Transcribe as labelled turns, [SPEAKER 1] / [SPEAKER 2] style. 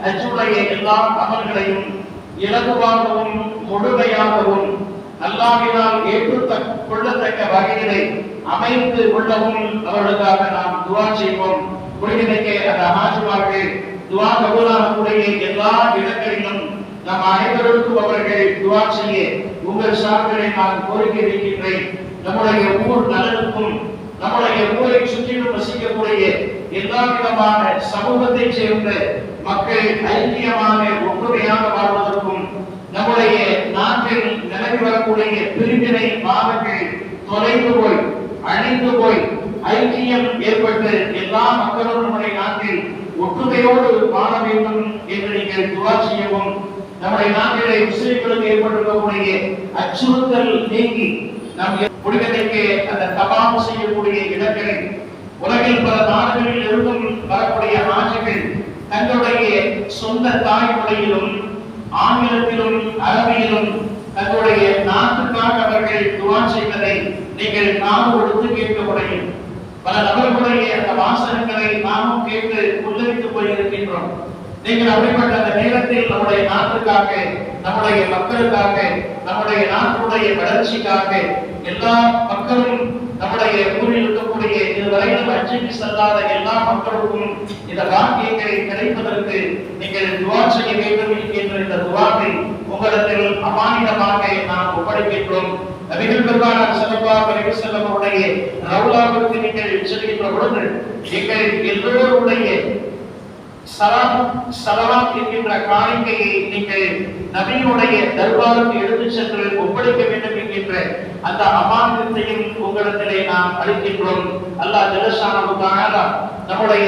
[SPEAKER 1] ஹஜ்ஜுடைய எல்லா அமல்களையும் இலகுவாகவும் முழுமையாகவும் அல்லாஹ்வினால் ஏற்றுக்கொள்ளத்தக்க வகையிலே அமைத்து கொள்ளவும் அவர்களுக்காக நாம் துஆ செய்வோம். முடிந்தே அந்த ஹாஜிமார்கள் துஆ கபூலாகக்கூடிய எல்லா இடங்களிலும் நம் அனைவருக்கும் அவர்கள் துஆ செய்ய உங்கள் சார்பிலே நான் கோரிக்கை வைக்கின்றேன். நம்முடைய ஊர் நலனுக்கும் நம்முடைய ஊரை சுற்றிலும் வசிக்கக்கூடிய எல்லா விதமான சமூகத்தை சேர்ந்த மக்கள் ஐக்கியமாக ஒற்றுமையாக வாழ்வதற்கும் நம்முடைய நாட்டில் நிலவி வரக்கூடிய பிரிவினை வாதங்கள் தொலைந்து போய் அழிந்து போய் ஐக்கியம் ஏற்பட்டு எல்லா மக்களும் நம்முடைய நாட்டில் ஒற்றுமையோடு வாழ வேண்டும் என்று நீங்கள் துஆ செய்யவும், நம்முடைய நாட்டிலே முஸ்லிம்களுக்கு ஏற்பட்டிருக்கக்கூடிய அச்சுறுத்தல் நீங்கி நம் முடிவதற்கு அந்த தபாம் செய்யக்கூடிய இடங்களை உலகில் பல நாடுகளில் இருந்தும் வரக்கூடிய ஆட்சிகள் தங்களுடைய சொந்த தாய்மொழியிலும் ஆங்கிலத்திலும் அரபியிலும் தங்களுடைய நாட்டுக்காக அவர்கள் துஆ செய்வதை நீங்கள் நாமும் எடுத்து கேட்க முடியும். பல நபர்களுடைய அந்த வாசகங்களை நாமும் கேட்டு உதவித்து போயிருக்கின்றோம். நீங்கள் அப்படிப்பட்ட அந்த நேரத்தில் நம்முடைய நாட்டுக்காக, நம்முடைய மக்களுக்காக, நம்முடைய நாட்டுடைய வளர்ச்சிக்காக எல்லா மக்களும் நம்முடைய ஊரில் இருக்கக்கூடிய இதுவரையிலும் ஹஜ்ஜுக்கு செல்லாத எல்லா மக்களுக்கும் இந்த பாக்கியங்களை கிடைப்பதற்கு நீங்கள் துஆ செய்ய வேண்டும் என்கின்ற இந்த துஆவை உங்களிடத்தில் அமானிதமாக நாம் ஒப்படைக்கின்றோம். நபிகள் பெருமானார் ஸல்லல்லாஹு அலைஹி வஸல்லம் அவருடைய ரவுலாவுக்கு நீங்கள் செல்கின்ற பொழுது நீங்கள் எல்லோருடைய ஸலவாத் என்கின்ற காணிக்கையை நீங்கள் நபியுடைய தர்பாருக்கு எடுத்துச் சென்று ஒப்படைக்க வேண்டும் என்கின்ற அந்த அமானிதத்தையும் உங்களிடத்திலே நாம் அளிக்கின்றோம். அல்லாஹ் ஜல்ல ஷானஹு தஆலா நம்முடைய